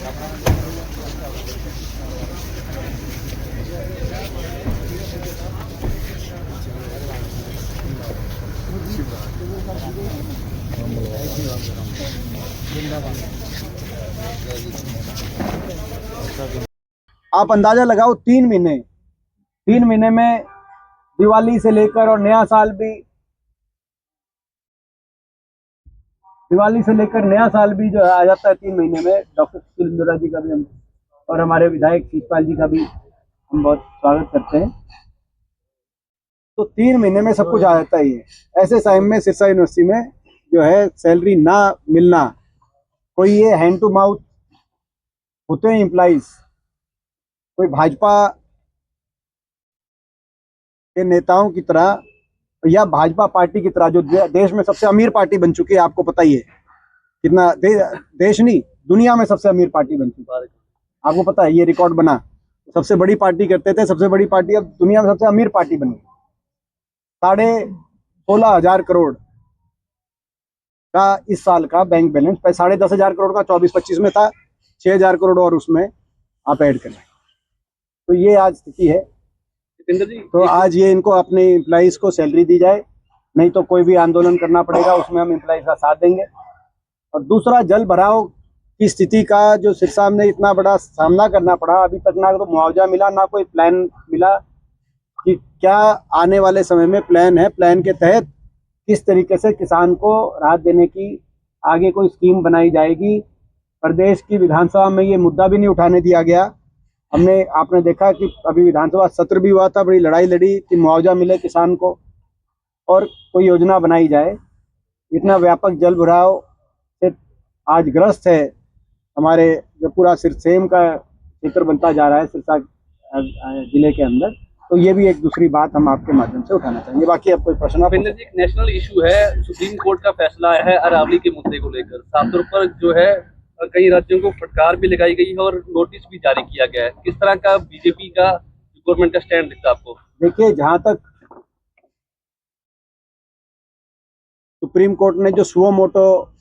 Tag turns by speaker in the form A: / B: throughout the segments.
A: आप अंदाजा लगाओ 3 महीने में दिवाली से लेकर और नया साल भी, जो आ जाता है 3 महीने में। डॉक्टर सुशील इंदौरा जी का भी हम और हमारे विधायक शीतपाल जी का भी हम बहुत स्वागत करते हैं। तो 3 महीने में सब कुछ आ जाता ही है। ऐसे टाइम में सिरसा यूनिवर्सिटी में जो है सैलरी ना मिलना, कोई ये हैंड टू माउथ होते हैं एम्प्लॉइज, कोई भाजपा के नेताओं की तरह या भाजपा पार्टी की तरह, जो देश में सबसे अमीर पार्टी बन चुकी है, आपको पता ही है कितना, देश नहीं दुनिया में सबसे अमीर पार्टी बन चुकी है, आपको पता है, ये रिकॉर्ड बना। सबसे बड़ी पार्टी करते थे, सबसे बड़ी पार्टी अब दुनिया में सबसे अमीर पार्टी बन गई। 16,500 करोड़ का इस साल का बैंक बैलेंस, 10,500 करोड़ का 24-25 में था, 6,000 करोड़ और उसमें आप ऐड करें, तो ये आज स्थिति है। तो आज ये इनको अपने एम्प्लॉइज को सैलरी दी जाए, नहीं तो कोई भी आंदोलन करना पड़ेगा, उसमें हम एम्प्लॉइज का साथ देंगे। और दूसरा, जल भराव की स्थिति का जो सिरसा में इतना बड़ा सामना करना पड़ा, अभी तक ना तो मुआवजा मिला, ना कोई प्लान मिला कि क्या आने वाले समय में प्लान है, प्लान के तहत किस तरीके से किसान को राहत देने की आगे कोई स्कीम बनाई जाएगी। प्रदेश की विधानसभा में ये मुद्दा भी नहीं उठाने दिया गया। आपने देखा कि अभी विधानसभा सत्र भी हुआ था, बड़ी लड़ाई लड़ी कि मुआवजा मिले किसान को और कोई योजना बनाई जाए। इतना व्यापक जल भराव से आज ग्रस्त है हमारे जो पूरा सिरसेम का क्षेत्र बनता जा रहा है सिरसा जिले के अंदर। तो ये भी एक दूसरी बात हम आपके माध्यम से उठाना चाहेंगे। बाकी अब कोई प्रश्न?
B: एक नेशनल इशू है, सुप्रीम कोर्ट का फैसला आया है अरावली के मुद्दे को लेकर। साफ तौर पर जो है कई राज्यों को फटकार भी लगाई गई है और नोटिस भी जारी किया गया है। किस तरह का बीजेपी का गवर्नमेंट का स्टैंड दिखता है आपको?
A: देखिए, जहां तक सुप्रीम कोर्ट ने जो सुओ मोटो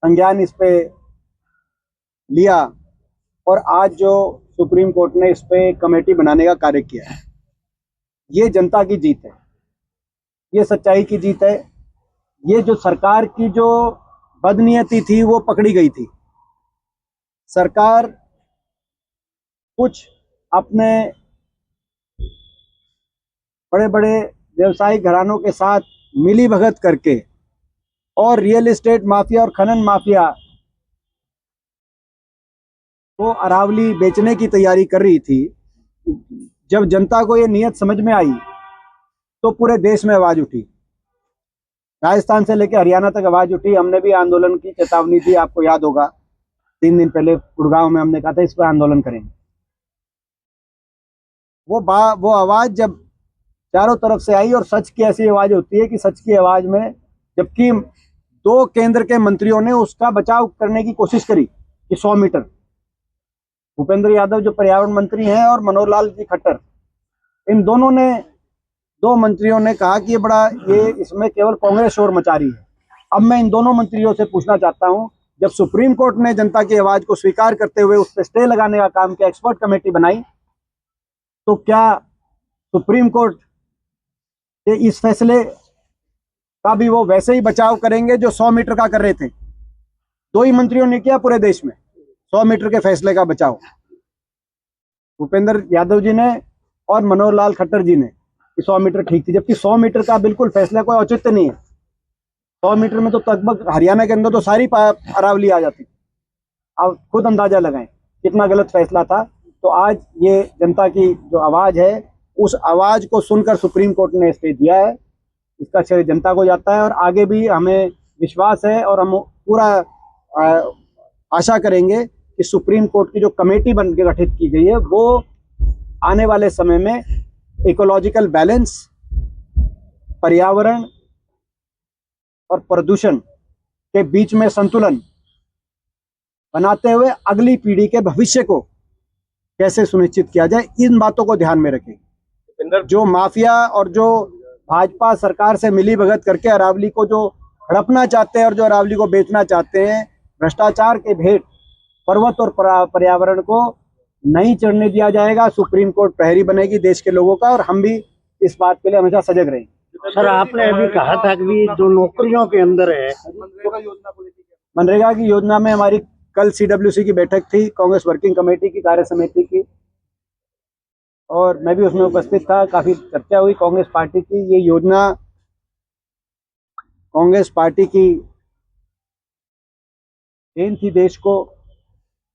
A: संज्ञान इस पे लिया और आज जो सुप्रीम कोर्ट ने इस पे कमेटी बनाने का कार्य किया है, ये जनता की जीत है, ये सच्चाई की जीत है। ये जो सरकार की जो बदनीयती थी वो पकड़ी गई थी। सरकार कुछ अपने बड़े बड़े व्यवसायिक घरानों के साथ मिली भगत करके और रियल एस्टेट माफिया और खनन माफिया को अरावली बेचने की तैयारी कर रही थी। जब जनता को ये नीयत समझ में आई तो पूरे देश में आवाज उठी, राजस्थान से लेकर हरियाणा तक आवाज उठी। हमने भी आंदोलन की चेतावनी दी, आपको याद होगा 3 दिन पहले गुड़गांव में हमने कहा था इस पर आंदोलन करेंगे। वो आवाज जब चारों तरफ से आई, और सच की ऐसी आवाज होती है कि सच की आवाज में, जबकि 2 केंद्र के मंत्रियों ने उसका बचाव करने की कोशिश करी कि 100 मीटर, भूपेंद्र यादव जो पर्यावरण मंत्री हैं और मनोहर लाल जी खट्टर, इन दोनों ने, 2 मंत्रियों ने कहा कि ये इसमें केवल कांग्रेस शोर मचा रही है। अब मैं इन दोनों मंत्रियों से पूछना चाहता हूं, जब सुप्रीम कोर्ट ने जनता की आवाज को स्वीकार करते हुए उस पर स्टे लगाने का काम किया, एक्सपर्ट कमेटी बनाई, तो क्या सुप्रीम कोर्ट के इस फैसले का भी वो वैसे ही बचाव करेंगे जो 100 मीटर का कर रहे थे? 2 ही मंत्रियों ने किया पूरे देश में 100 मीटर के फैसले का बचाव, भूपेंद्र यादव जी ने और मनोहर लाल खट्टर जी ने, कि 100 मीटर ठीक थी, जबकि 100 मीटर का बिल्कुल फैसला कोई औचित्य नहीं है। 100 मीटर में तो लगभग हरियाणा के अंदर तो सारी अरावली आ जाती। आप खुद अंदाजा लगाएं कितना गलत फैसला था। तो आज ये जनता की जो आवाज है, उस आवाज को सुनकर सुप्रीम कोर्ट ने स्टे दिया है, इसका श्रेय जनता को जाता है। और आगे भी हमें विश्वास है और हम पूरा आशा करेंगे कि सुप्रीम कोर्ट की जो कमेटी बन के गठित की गई है, वो आने वाले समय में इकोलॉजिकल बैलेंस, पर्यावरण और प्रदूषण के बीच में संतुलन बनाते हुए अगली पीढ़ी के भविष्य को कैसे सुनिश्चित किया जाए, इन बातों को ध्यान में रखें। जो माफिया और जो भाजपा सरकार से मिली भगत करके अरावली को जो हड़पना चाहते हैं और जो अरावली को बेचना चाहते हैं, भ्रष्टाचार के भेंट पर्वत और पर्यावरण को नहीं चढ़ने दिया जाएगा। सुप्रीम कोर्ट प्रहरी बनेगी देश के लोगों का, और हम भी इस बात के लिए हमेशा सजग रहेंगे।
C: सर, आपने अभी कहा था कि जो नौकरियों के अंदर है,
A: मनरेगा की योजना में हमारी कल CWC की बैठक थी, कांग्रेस वर्किंग कमेटी की, कार्य समिति की, और मैं भी उसमें उपस्थित था। काफी चर्चा हुई कांग्रेस पार्टी की। ये योजना कांग्रेस पार्टी की देन थी देश को,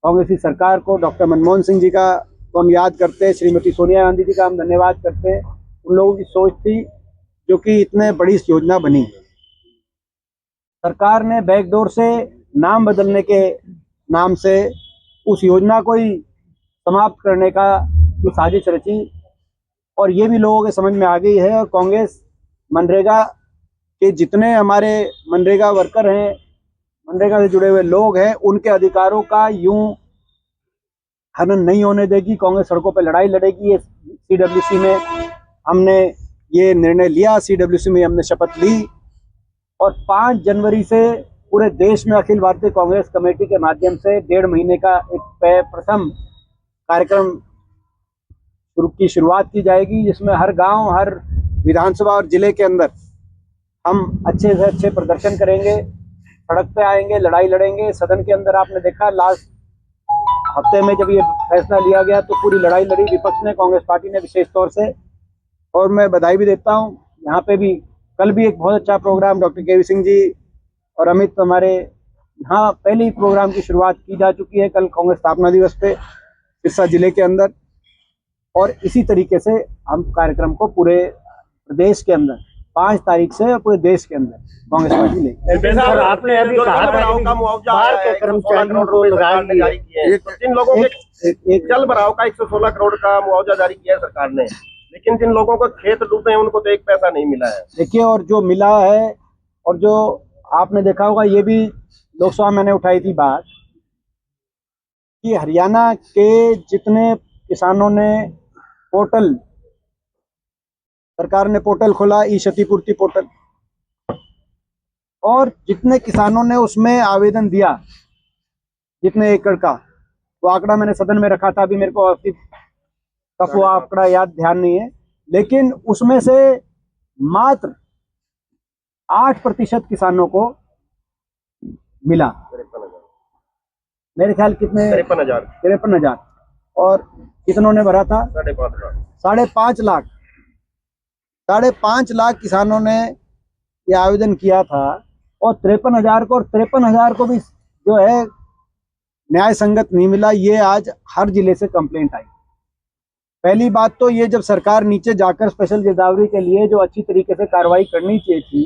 A: कांग्रेस की सरकार को, डॉक्टर मनमोहन सिंह जी का तो हम याद करते हैं, श्रीमती सोनिया गांधी जी का हम धन्यवाद करते हैं। उन लोगों की सोच थी जो कि इतने बड़ी योजना बनी। सरकार ने बैकडोर से नाम बदलने के नाम से उस योजना को ही समाप्त करने का जो साजिश रची, और ये भी लोगों के समझ में आ गई है। और कांग्रेस मनरेगा के जितने हमारे मनरेगा वर्कर हैं, मनरेगा से जुड़े हुए लोग हैं, उनके अधिकारों का यूं हनन नहीं होने देगी। कांग्रेस सड़कों पर लड़ाई लड़ेगी। ये CWC में हमने ये निर्णय लिया, CWC में हमने शपथ ली, और 5 जनवरी से पूरे देश में अखिल भारतीय कांग्रेस कमेटी के माध्यम से 1.5 महीने का एक प्रथम कार्यक्रम की शुरुआत की जाएगी, जिसमें हर गांव, हर विधानसभा और जिले के अंदर हम अच्छे से अच्छे प्रदर्शन करेंगे, सड़क पे आएंगे, लड़ाई लड़ेंगे। सदन के अंदर आपने देखा लास्ट हफ्ते में जब ये फैसला लिया गया तो पूरी लड़ाई लड़ी विपक्ष ने, कांग्रेस पार्टी ने विशेष तौर से, और मैं बधाई भी देता हूँ। यहाँ पे भी कल भी एक बहुत अच्छा programme doctor KV Singh ji और अमित हमारे यहाँ पहले ही प्रोग्राम की शुरुआत की जा चुकी है, कल कांग्रेस स्थापना दिवस पे सिरसा जिले के अंदर। और इसी तरीके से हम कार्यक्रम को पूरे प्रदेश के अंदर 5 तारीख से पूरे देश के अंदर कांग्रेस पार्टी लेगी।
C: सर, आपने अभी कहा था कि बाहर के कर्मचारियों को जारी किया है,
D: जिन लोगों के जल भराव का 116 करोड़ का मुआवजा जारी किया है सरकार ने, लेकिन जिन लोगों को खेत डूबे हैं उनको तो एक पैसा नहीं मिला है।
A: देखिए, और जो मिला है, और जो आपने देखा होगा, ये भी लोकसभा मैंने उठाई थी बात कि हरियाणा के जितने किसानों ने पोर्टल, सरकार ने पोर्टल खोला, ई क्षतिपूर्ति पोर्टल, और जितने किसानों ने उसमें आवेदन दिया, जितने एकड़ का, वो आंकड़ा मैंने सदन में रखा था, अभी मेरे को तब वो आंकड़ा याद ध्यान नहीं है, लेकिन उसमें से मात्र 8% किसानों को मिला। मेरे ख्याल कितने, 53,000, और कितनों ने भरा था? 5.5 लाख। 5.5 लाख किसानों ने ये आवेदन किया था, और 53,000 को, और 53,000 को भी जो है न्याय संगत नहीं मिला। ये आज हर जिले से कंप्लेंट आई। पहली बात तो ये, जब सरकार नीचे जाकर स्पेशल गिरदावरी के लिए जो अच्छी तरीके से कार्रवाई करनी चाहिए थी,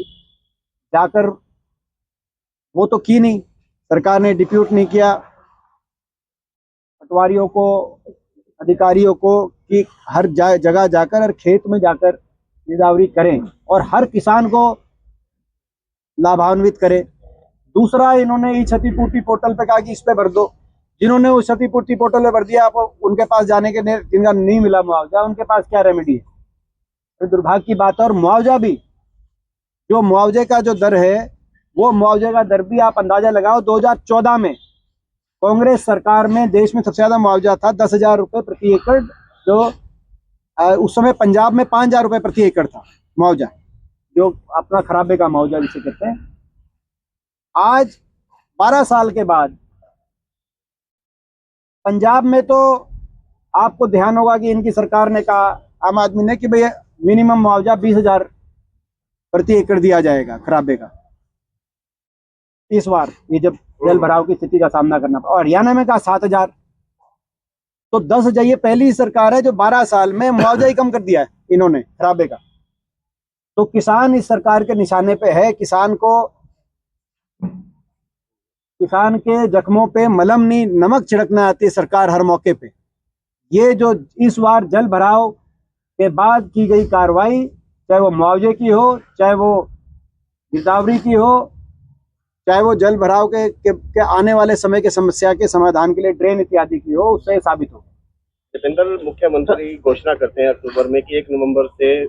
A: जाकर वो तो की नहीं, सरकार ने डिप्यूट नहीं किया पटवारियों को, अधिकारियों को, कि हर जगह जाकर, हर खेत में जाकर गिरदावरी करें और हर किसान को लाभान्वित करें। दूसरा, इन्होंने ई क्षतिपूर्ति पोर्टल पे कहा कि इस पे भर दो। जिन्होंने उस क्षतिपूर्ति पोर्टल पे भर दिया, आप उनके पास जाने के, जिनका नहीं मिला मुआवजा, उनके पास क्या रेमेडी है? तो दुर्भाग्य की बात है। और मुआवजा भी, जो मुआवजे का जो दर है, वो मुआवजे का दर भी आप अंदाजा लगाओ, 2014 में कांग्रेस सरकार में देश में सबसे ज्यादा मुआवजा था, 10,000 रुपये प्रति एकड़, जो उस समय पंजाब में 5,000 रुपये प्रति एकड़ था मुआवजा, जो अपना खराबे का मुआवजा जिसे कहते हैं। आज 12 साल के बाद पंजाब में तो आपको ध्यान होगा कि इनकी सरकार ने कहा, आम आदमी ने, कि भैया मिनिमम मुआवजा 20,000 प्रति एकड़ दिया जाएगा खराबे का, इस बार ये जब जल भराव की स्थिति का सामना करना पड़ा। और हरियाणा में कहा 7,000। तो 10,000, ये पहली सरकार है जो 12 साल में मुआवजा ही कम कर दिया है इन्होंने खराबे का। तो किसान इस सरकार के निशाने पे है। किसान के जख्मों पे मलहम नहीं, नमक छिड़कना आती है सरकार हर मौके पे। ये जो इस बार जल भराव के बाद की गई कार्रवाई, चाहे वो मुआवजे की हो, चाहे वो गिरदावरी की हो, चाहे वो जल भराव के आने वाले समय के समस्या के समाधान के लिए ड्रेन इत्यादि की हो, उससे साबित हो।
D: दीपेंद्र, मुख्यमंत्री घोषणा करते हैं अक्टूबर में कि 1 नवंबर से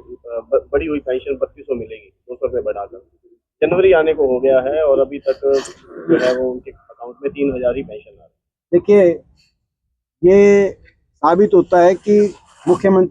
D: बढ़ी हुई पेंशन 3200 मिलेगी, 200 रुपये बढ़ाकर। जनवरी आने को हो गया है और अभी तक जो है वो उनके अकाउंट में 3,000 ही पेंशन आ रही है।
A: देखिए, ये साबित होता है कि मुख्यमंत्री